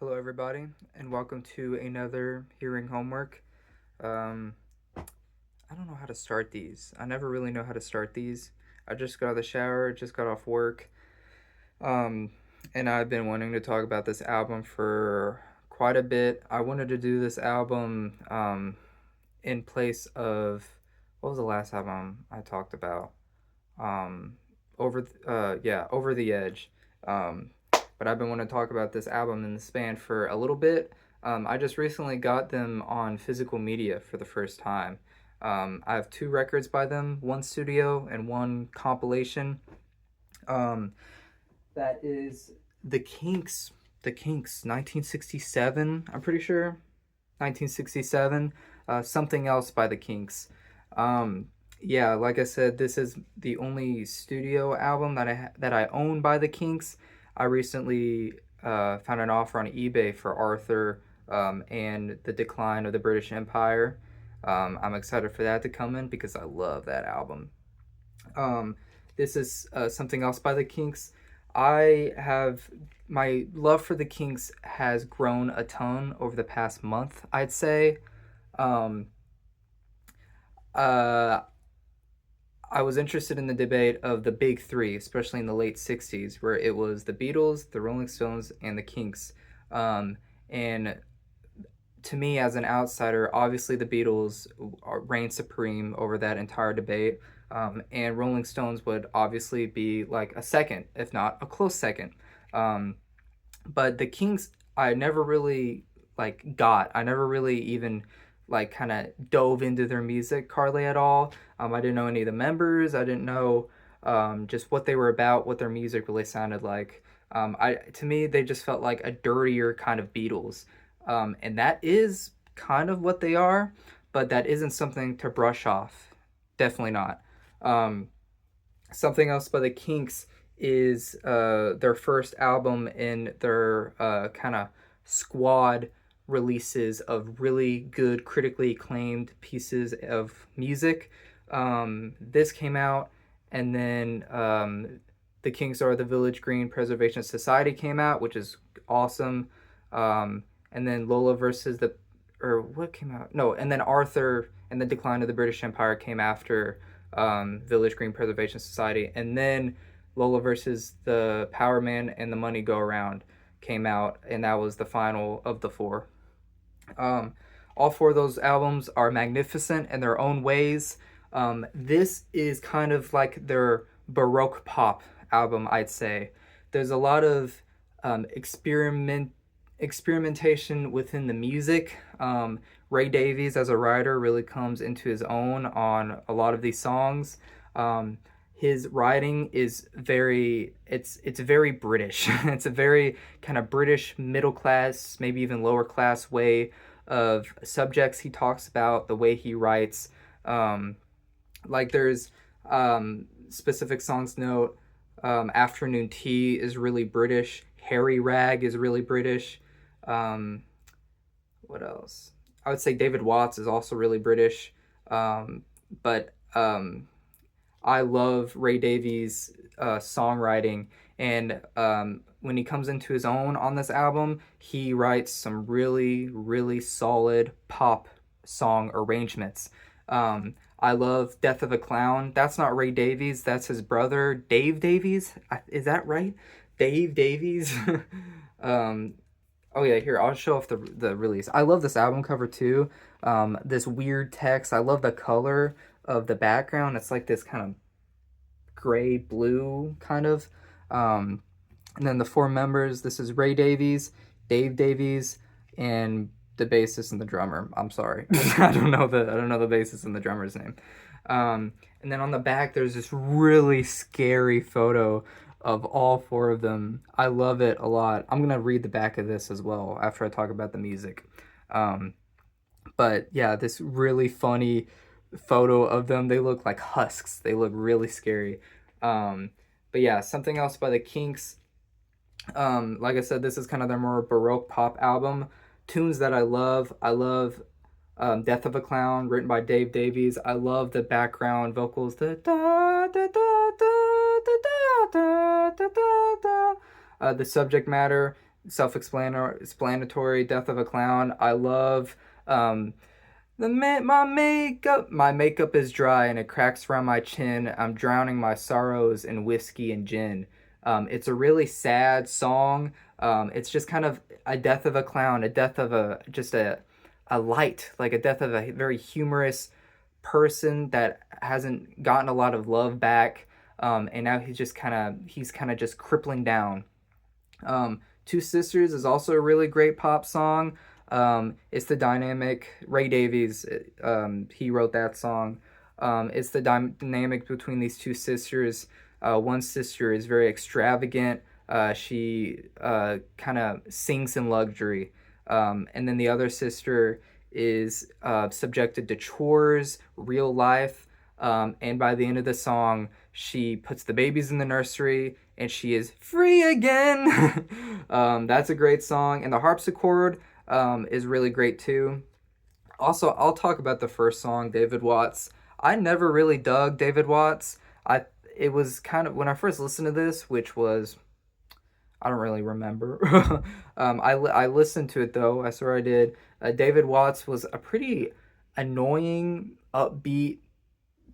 Hello, everybody, and welcome to another hearing homework. Um, I don't know how to start these. I never really know how to start these. I just got out of the shower, just got off work, um, and I've been wanting to talk about this album for quite a bit. I wanted to do this album in place of what was the last album I talked about? Um, Over the Edge. Um, but I've been wanting to talk about this album in the span for a little bit. I just recently got them on physical media for the first time. I have two records by them, one studio and one compilation. Um, that is the Kinks, the Kinks, 1967. I'm pretty sure, 1967. Something else by the Kinks. Um, yeah, like I said, this is the only studio album that I own by the Kinks. I recently found an offer on eBay for Arthur and the Decline of the British Empire. I'm excited for that to come in because I love that album. Um, this is something else by the Kinks. I have my love for the Kinks has grown a ton over the past month, I'd say. Um, uh, I was interested in the debate of the big three, especially in the late 60s, where it was the Beatles, the Rolling Stones, and the Kinks. And to me, as an outsider, obviously the Beatles reign supreme over that entire debate. And Rolling Stones would obviously be like a second, if not a close second. Um, but the Kinks, I never really I never really even kind of dove into their music hardly at all. I didn't know any of the members. I didn't know just what they were about, what their music really sounded like. I To me, they just felt like a dirtier kind of Beatles, and that is kind of what they are, but that isn't something to brush off. Definitely not. Um, Something else by the Kinks is their first album in their kind of squad releases of really good, critically acclaimed pieces of music. This came out, and then the Kinks Are the Village Green Preservation Society came out, which is awesome. And then Lola versus the, or what came out? No, and then Arthur and the Decline of the British Empire came after Village Green Preservation Society, and then Lola versus the Power Man and the Money Go Around came out, and that was the final of the four. Um, all four of those albums are magnificent in their own ways. This is kind of like their Baroque pop album, I'd say. There's a lot of experimentation within the music. Ray Davies, as a writer, really comes into his own on a lot of these songs. His writing is it's very British. It's a very kind of British middle class, maybe even lower class way of subjects he talks about, the way he writes. There's specific songs note. Afternoon Tea is really British. Harry Rag is really British. Um, what else? I would say David Watts is also really British. But I love Ray Davies' songwriting, and when he comes into his own on this album, he writes some really, really solid pop song arrangements. I love Death of a Clown. That's not Ray Davies, that's his brother, Dave Davies. Is that right? Dave Davies? um, Oh yeah, here I'll show off the release. I love this album cover too. This weird text. I love the color of the background. It's like this kind of gray blue kind of. Um, and then the four members. This is Ray Davies, Dave Davies, and the bassist and the drummer. I'm sorry, I don't know the bassist and the drummer's name. And then on the back, there's this really scary photo of all four of them. I love it a lot. I'm gonna read the back of this as well after I talk about the music. Um, but yeah, this really funny photo of them. They look like husks. They look really scary. Um, but yeah, something else by the Kinks. Like I said, this is kind of their more Baroque pop album. Tunes that I love. I love Death of a Clown, written by Dave Davies. I love the background vocals. The da da da da da da da da da. The subject matter. self-explanatory. Death of a Clown. I love um, my makeup is dry and it cracks around my chin. I'm drowning my sorrows in whiskey and gin. It's a really sad song. It's just kind of a death of a clown, a death of a light, like a death of a very humorous person that hasn't gotten a lot of love back. And now he's kind of just crippling down. Two Sisters is also a really great pop song. It's the dynamic Ray Davies. He wrote that song. It's the dynamic between these two sisters. One sister is very extravagant. She kind of sings in luxury, and then the other sister is subjected to chores, real life. And by the end of the song, she puts the babies in the nursery and she is free again. That's a great song. And the harpsichord is really great too. Also, I'll talk about the first song, David Watts. I never really dug David Watts. I It was kind of when I first listened to this, which was I don't really remember. I listened to it though. I swear I did. David Watts was a pretty annoying, upbeat,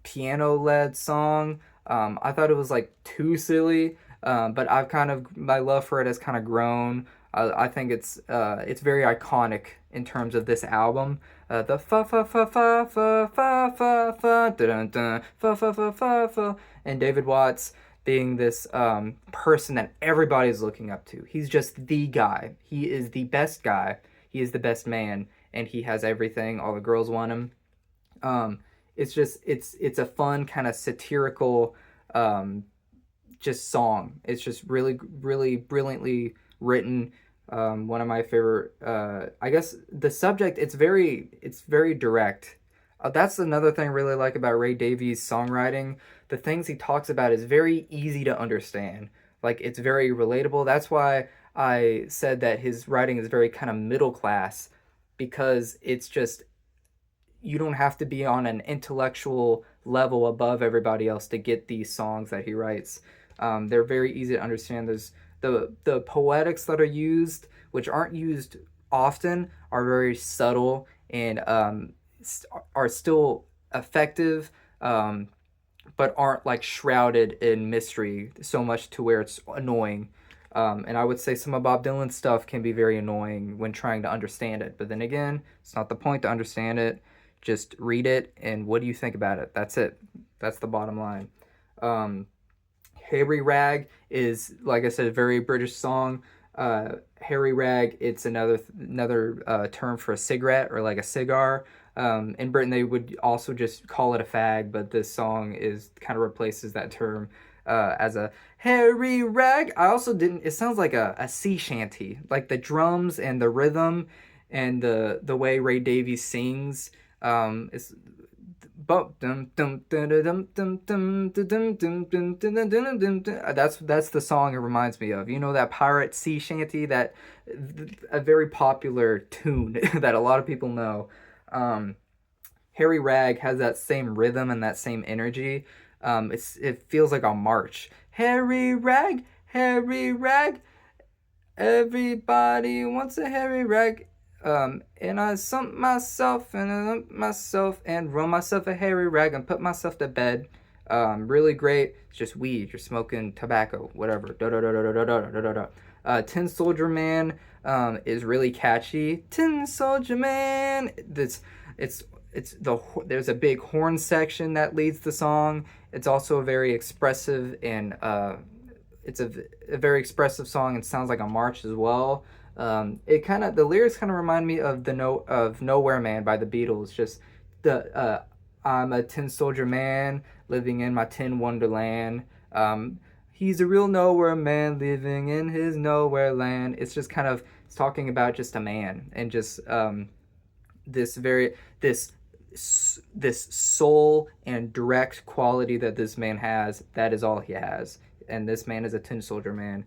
piano-led song. I thought it was like too silly, but my love for it has kind of grown. I think it's very iconic in terms of this album. The fa fa fa fa fa fa fa fa dun dun fa fa fa fa fa, and David Watts being this person that everybody's looking up to. He's just the guy. He is the best guy. He is the best man, and he has everything. All the girls want him. It's a fun kind of satirical um, just song. It's just really really brilliantly written. One of my favorite. I guess the subject. It's very direct. That's another thing I really like about Ray Davies' songwriting. The things he talks about is very easy to understand. Like it's very relatable. That's why I said that his writing is very kind of middle class because it's just you don't have to be on an intellectual level above everybody else to get these songs that he writes. They're very easy to understand. There's the poetics that are used, which aren't used often, are very subtle and are still effective, but aren't like shrouded in mystery so much to where it's annoying. And I would say some of Bob Dylan's stuff can be very annoying when trying to understand it. But then again, it's not the point to understand it. Just read it and what do you think about it? That's it. That's the bottom line. Um, Harry Rag is, like I said, a very British song. Harry Rag, it's another term for a cigarette or like a cigar. In Britain, they would also just call it a fag, but this song is kind of replaces that term as a Harry Rag. I also didn't. It sounds like a sea shanty, like the drums and the rhythm and the way Ray Davies sings. It's that's the song it reminds me of. You know that pirate sea shanty, that a very popular tune that a lot of people know. Um, Harry Rag has that same rhythm and that same energy. It feels like a march. Harry Rag, Harry Rag, everybody wants a Harry Rag. And I sunk myself and I lump myself and roll myself a hairy rag and put myself to bed. Really great. It's just weed. You're smoking tobacco, whatever. Da da da da da da da da da. Tin Soldier Man is really catchy. Tin Soldier Man. There's a big horn section that leads the song. It's also a very expressive and it's a very expressive song and sounds like a march as well. The lyrics kind of remind me of Nowhere Man by the Beatles. Just the I'm a tin soldier man living in my tin wonderland. He's a real nowhere man living in his nowhere land. It's talking about just a man and just this very this soul and direct quality that this man has. That is all he has, and this man is a tin soldier man.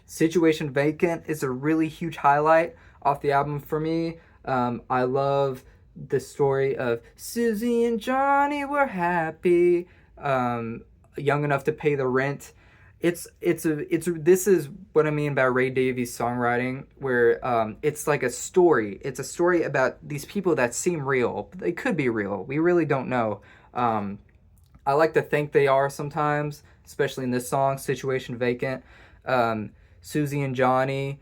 Situation Vacant is a really huge highlight off the album for me. I love the story of Susie and Johnny were happy, young enough to pay the rent. It's this is what I mean by Ray Davies songwriting, where it's like a story. It's a story about these people that seem real. They could be real. We really don't know. Um, I like to think they are sometimes, especially in this song, Situation Vacant. Susie and Johnny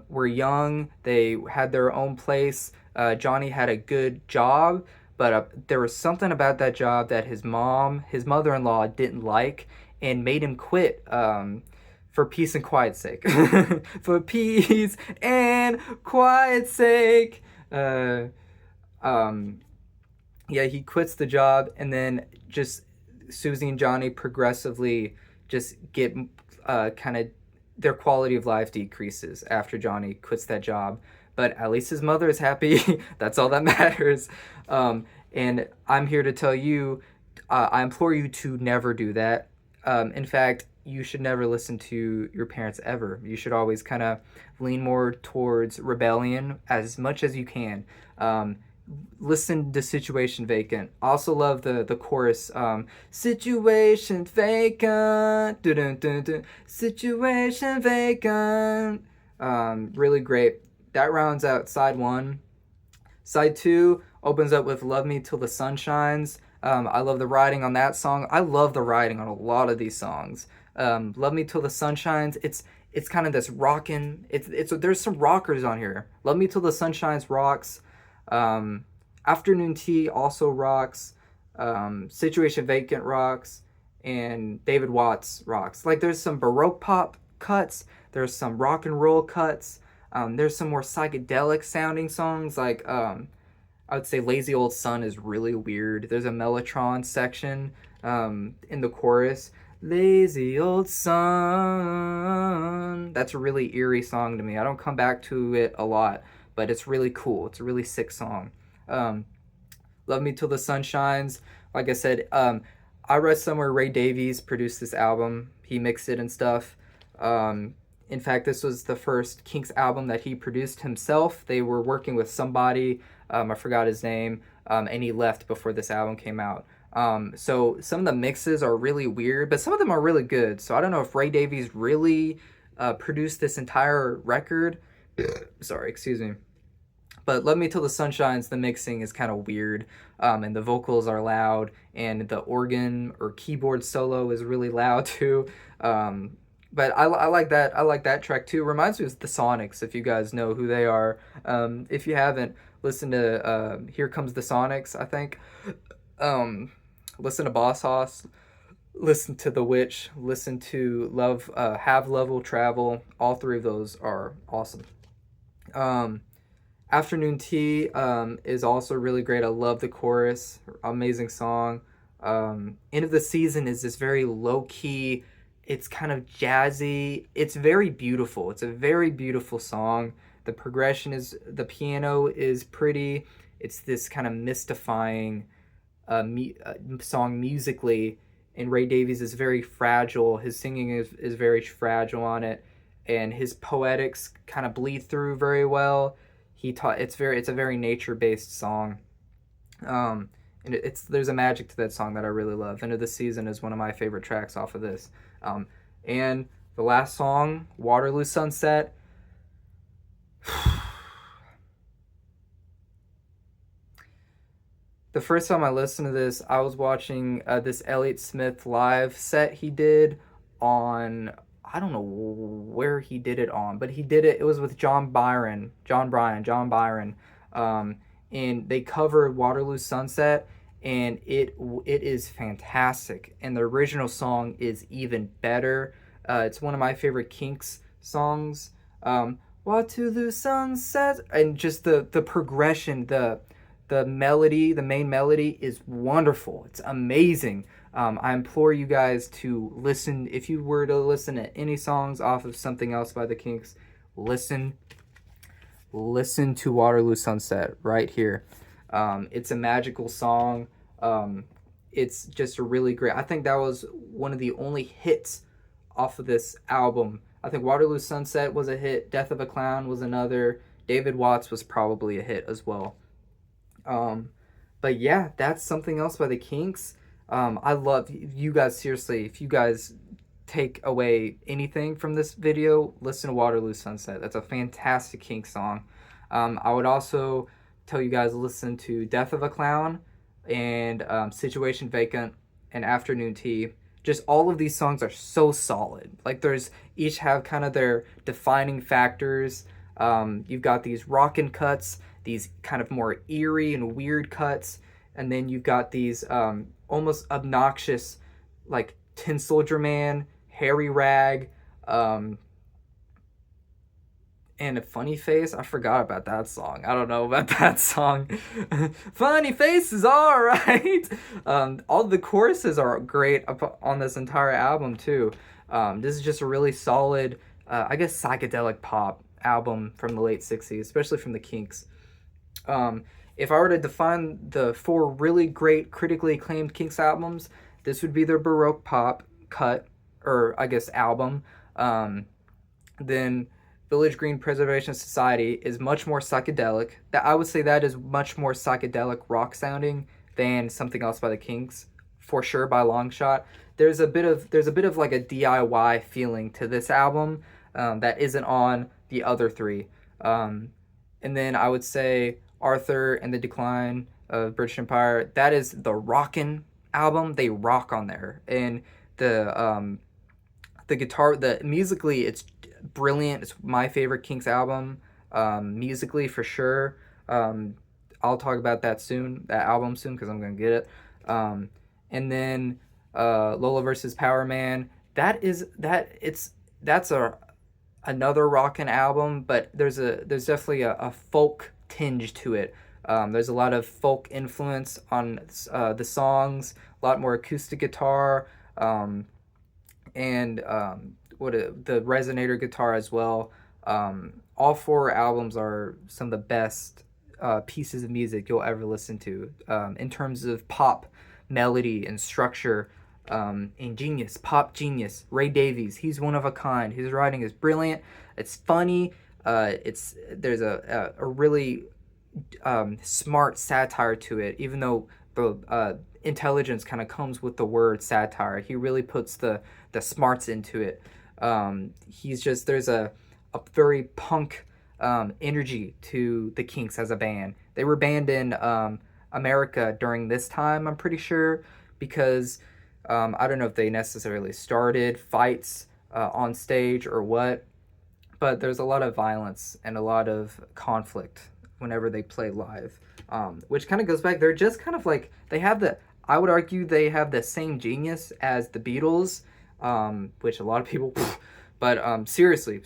were young, they had their own place. Johnny had a good job, but there was something about that job that his mother in law, didn't like and made him quit. For peace and quiet's sake. For peace and quiet's sake. Uh, um, yeah, he quits the job, and then just Susie and Johnny progressively just get kind of their quality of life decreases after Johnny quits that job. But at least his mother is happy. That's all that matters. And I'm here to tell you, I implore you to never do that. In fact, you should never listen to your parents ever. You should always kind of lean more towards rebellion as much as you can. Listen to Situation Vacant. Also love the chorus. Situation vacant. Dun, dun, dun. Situation vacant. Really great. That rounds out side one. Side two opens up with Love Me Till the Sun Shines. I love the writing on that song. I love the writing on a lot of these songs. Love Me Till the Sun Shines. It's kind of this rockin'. It's there's some rockers on here. Love Me Till the Sun Shines rocks. Um, Afternoon Tea also rocks. Situation Vacant rocks. And David Watts rocks. Like there's some Baroque pop cuts. There's some rock and roll cuts. There's some more psychedelic sounding songs. Like I would say Lazy Old Sun is really weird. There's a Mellotron section in the chorus. Lazy Old Sun. That's a really eerie song to me. I don't come back to it a lot, but it's really cool. It's a really sick song. Um, Love Me Till the Sun Shines. Like I said, I read somewhere Ray Davies produced this album. He mixed it and stuff. In fact, this was the first Kinks album that he produced himself. They were working with somebody, I forgot his name, and he left before this album came out. So some of the mixes are really weird, but some of them are really good. So I don't know if Ray Davies really produced this entire record. Sorry, excuse me. But Love Me Till the Sun Shines, the mixing is kind of weird, and the vocals are loud, and the organ or keyboard solo is really loud too. But I like that. I like that track too. Reminds me of the Sonics, if you guys know who they are. If you haven't, listen to Here Comes the Sonics, I think. Um, Listen to Boss Hoss. Listen to The Witch. Listen to Have Love Will Travel. All three of those are awesome. Um, Afternoon Tea is also really great. I love the chorus. Amazing song. End of the Season is this very low key. It's kind of jazzy. It's very beautiful. It's a very beautiful song. The piano is pretty. It's this kind of mystifying song musically. And Ray Davies is very fragile. His singing is very fragile on it. And his poetics kind of bleed through very well. It's a very nature based song. And there's a magic to that song that I really love. End of the Season is one of my favorite tracks off of this. And the last song, Waterloo Sunset. The first time I listened to this, I was watching this Elliott Smith live set he did on, I don't know where he did it on, but he did it. It was with John Byron. And they covered Waterloo Sunset, and it is fantastic. And the original song is even better. It's one of my favorite Kinks songs. Waterloo Sunset, and just the progression, the melody, the main melody is wonderful. It's amazing. I implore you guys to listen. If you were to listen to any songs off of something else by the Kinks, listen to Waterloo Sunset right here. It's a magical song. It's just a really great. I think that was one of the only hits off of this album. I think Waterloo Sunset was a hit. Death of a Clown was another. David Watts was probably a hit as well. But yeah, that's something else by the Kinks. I love you guys. Seriously, if you guys take away anything from this video, listen to Waterloo Sunset. That's a fantastic Kinks song. I would also tell you guys to listen to Death of a Clown and Situation Vacant and Afternoon Tea. Just all of these songs are so solid. Like there's each have kind of their defining factors. You've got these rockin' cuts, these kind of more eerie and weird cuts, and then you've got these almost obnoxious, like Tin Soldier Man, Harry Rag, and a Funny Face. I forgot about that song. I don't know about that song. Funny Face is all right. All the choruses are great on this entire album too. This is just a really solid, I guess, psychedelic pop album from the late 60s, especially from the Kinks. If I were to define the 4 really great critically acclaimed Kinks albums, this would be their Baroque pop cut, or I guess album. Then Village Green Preservation Society is much more psychedelic. That I would say that is much more psychedelic rock sounding than something else by the Kinks, for sure, by a long shot. There's a bit of like a DIY feeling to this album that isn't on the other 3. And then I would say Arthur and the Decline of British Empire. That is the rockin' album. They rock on there, and the guitar, the musically, it's brilliant. It's my favorite Kinks album, musically for sure. I'll talk about that album soon, because I'm gonna get it. And then Lola versus Power Man. That's another rockin' album, but there's definitely a folk tinge to it. There's a lot of folk influence on the songs, a lot more acoustic guitar, and the resonator guitar as well. All 4 albums are some of the best pieces of music you'll ever listen to, in terms of pop melody and structure. Ingenious, pop genius, Ray Davies. He's one of a kind. His writing is brilliant. It's funny. There's a really smart satire to it, even though the intelligence kind of comes with the word satire. He really puts the smarts into it. There's a very punk energy to the Kinks as a band. They were banned in America during this time, I'm pretty sure, because I don't know if they necessarily started fights on stage or what, but there's a lot of violence and a lot of conflict whenever they play live, which kind of goes back. They're just kind of like, I would argue they have the same genius as the Beatles, which a lot of people, but seriously,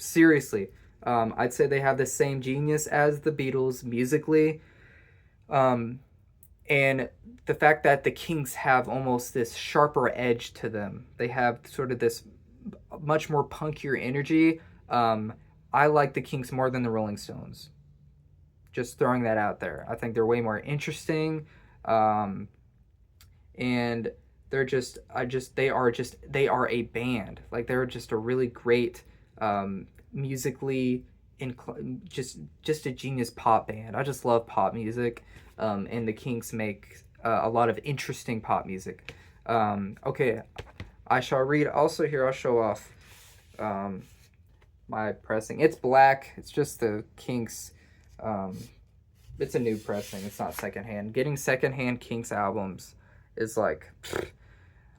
I'd say they have the same genius as the Beatles musically. And the fact that the Kinks have almost this sharper edge to them, they have sort of this much more punkier energy. I like the Kinks more than the Rolling Stones. Just throwing that out there. I think they're way more interesting. And they are a band. Like, they're just a really great, musically, just a genius pop band. I just love pop music. And the Kinks make a lot of interesting pop music. Okay, I shall read. Also here, I'll show off my pressing. It's black. It's just the Kinks. It's a new pressing. It's not secondhand. Getting secondhand Kinks albums is like,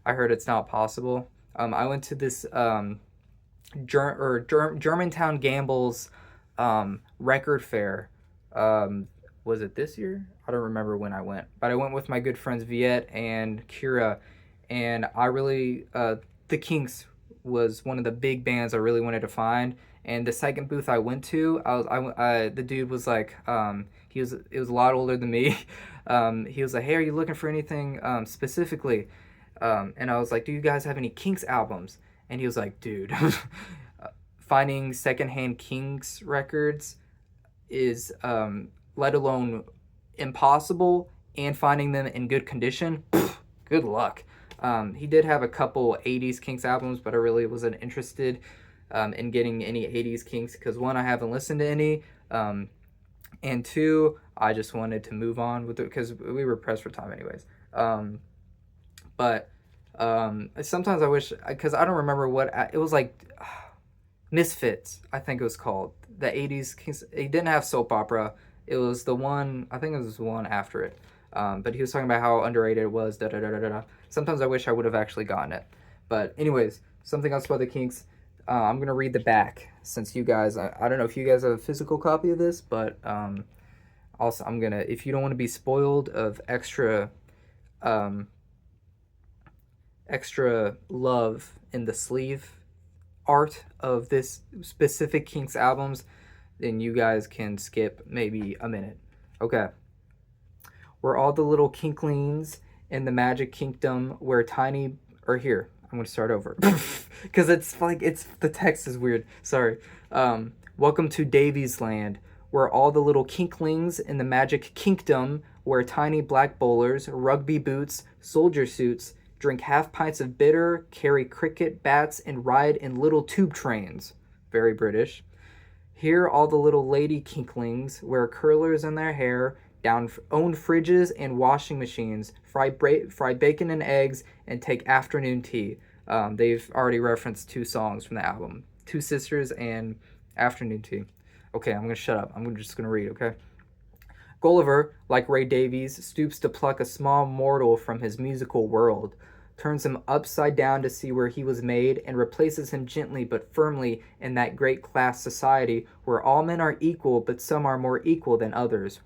I heard it's not possible. I went to this Germantown Gamble's record fair. Was it this year? I don't remember when I went, but I went with my good friends Viet and Kira, and I really, the Kinks was one of the big bands I really wanted to find. And the second booth I went to, the dude was like, it was a lot older than me. He was like, "Hey, are you looking for anything specifically?" And I was like, "Do you guys have any Kinks albums?" And he was like, "Dude, finding secondhand Kinks records is, let alone impossible, and finding them in good condition, good luck." He did have a couple 80s Kinks albums, but I really wasn't interested in getting any 80s Kinks, because 1, I haven't listened to any, and 2, I just wanted to move on with it because we were pressed for time anyways. But Sometimes I wish, because I don't remember what it was like. Misfits, I think it was called. The 80s Kings. It didn't have soap opera. It was the one, I think it was the one after it. But he was talking about how underrated it was. Da da da da da. Sometimes I wish I would have actually gotten it. But anyways, something else about the Kinks. I'm gonna read the back since you guys. I don't know if you guys have a physical copy of this, but also I'm gonna. If you don't want to be spoiled of um, extra love in the sleeve art of this specific Kinks albums, then you guys can skip maybe a minute. Okay. We're all the little kinklings in the magic kingdom where tiny or here. I'm gonna start over because it's like it's the text is weird. Sorry. Welcome to Davy's Land, where all the little kinklings in the magic kingdom wear tiny black bowlers, rugby boots, soldier suits, drink half pints of bitter, carry cricket bats, and ride in little tube trains. Very British. Here, all the little lady kinklings wear curlers in their hair, own fridges and washing machines, fry bacon and eggs, and take afternoon tea. They've already referenced two songs from the album, Two Sisters and Afternoon Tea. Okay, I'm going to shut up. I'm just going to read, okay? Gulliver, like Ray Davies, stoops to pluck a small mortal from his musical world, turns him upside down to see where he was made, and replaces him gently but firmly in that great class society where all men are equal, but some are more equal than others.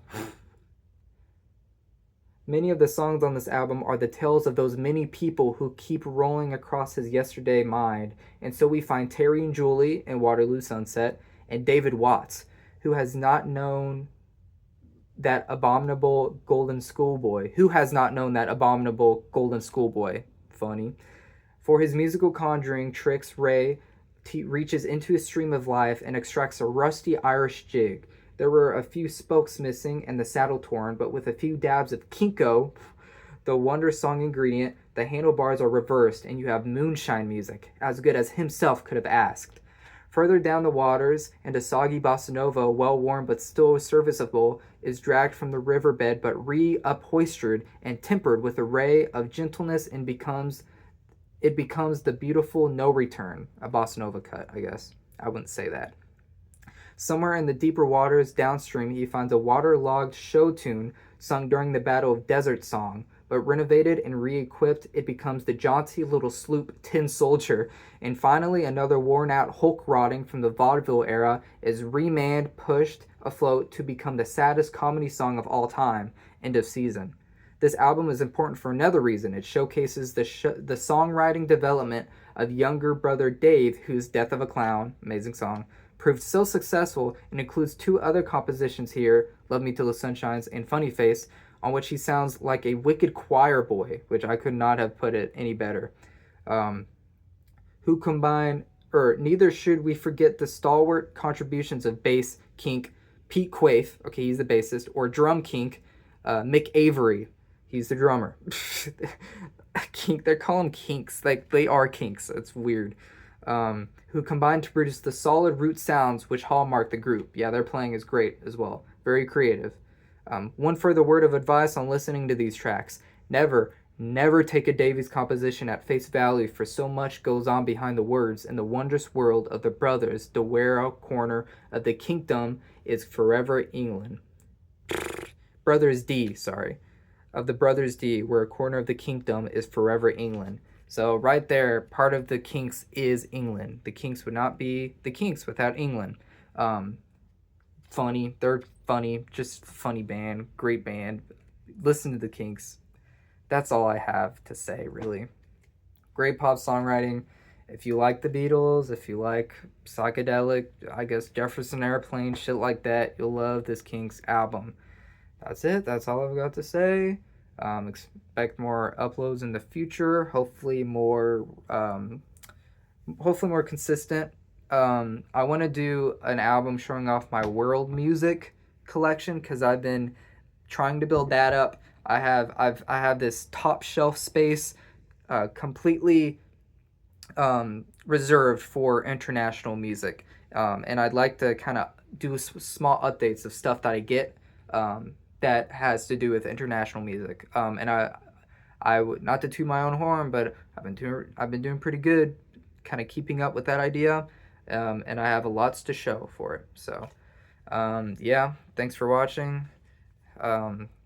Many of the songs on this album are the tales of those many people who keep rolling across his yesterday mind, and so we find Terry and Julie in Waterloo Sunset, and David Watts, who has not known that abominable golden schoolboy. Who has not known that abominable golden schoolboy? Funny. For his musical conjuring tricks, Ray reaches into a stream of life and extracts a rusty Irish jig. There were a few spokes missing and the saddle torn, but with a few dabs of Kinko, the wonder song ingredient, the handlebars are reversed and you have moonshine music, as good as himself could have asked. Further down the waters, and a soggy bossa nova, well-worn but still serviceable, is dragged from the riverbed but re-upholstered and tempered with a ray of gentleness and becomes the beautiful No Return, a bossa nova cut, I guess. I wouldn't say that. Somewhere in the deeper waters downstream, he finds a waterlogged show tune sung during the Battle of Desert Song, but renovated and re-equipped, it becomes the jaunty little sloop Tin Soldier. And finally, another worn-out Hulk rotting from the vaudeville era is remanned, pushed afloat to become the saddest comedy song of all time, End of Season. This album is important for another reason. It showcases the songwriting development of younger brother Dave, whose Death of a Clown, amazing song, proved so successful, and includes two other compositions here, Love Me Till the Sun Shines and Funny Face, on which he sounds like a wicked choir boy, which I could not have put it any better. Neither should we forget the stalwart contributions of bass Kink, Pete Quaife, okay, he's the bassist, or drum Kink, Mick Avery, he's the drummer. Kink, they call them Kinks, like they are Kinks, it's weird. Who combined to produce the solid root sounds which hallmark the group. Yeah, their playing is great as well. Very creative. One further word of advice on listening to these tracks. Never take a Davies composition at face value, for so much goes on behind the words in the wondrous world of the brothers. The where corner of the kingdom is forever England. Brothers D, sorry. Of the Brothers D, where a corner of the kingdom is forever England. So right there, part of the Kinks is England. The Kinks would not be the Kinks without England. Funny, they're funny, just funny band, great band. Listen to the Kinks. That's all I have to say, really. Great pop songwriting. If you like the Beatles, if you like psychedelic, I guess Jefferson Airplane, shit like that, you'll love this Kinks album. That's it. That's all I've got to say. Expect more uploads in the future. Hopefully more consistent. I want to do an album showing off my world music collection because I've been trying to build that up. I have this top shelf space completely reserved for international music, and I'd like to kind of do small updates of stuff that I get that has to do with international music. And I would, not to toot my own horn, but I've been doing pretty good, kind of keeping up with that idea, and I have a lots to show for it. So yeah, thanks for watching.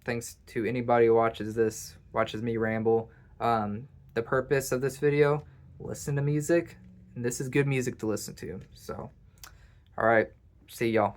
Thanks to anybody who watches me ramble. The purpose of this video: listen to music, and this is good music to listen to. So, all right, see y'all.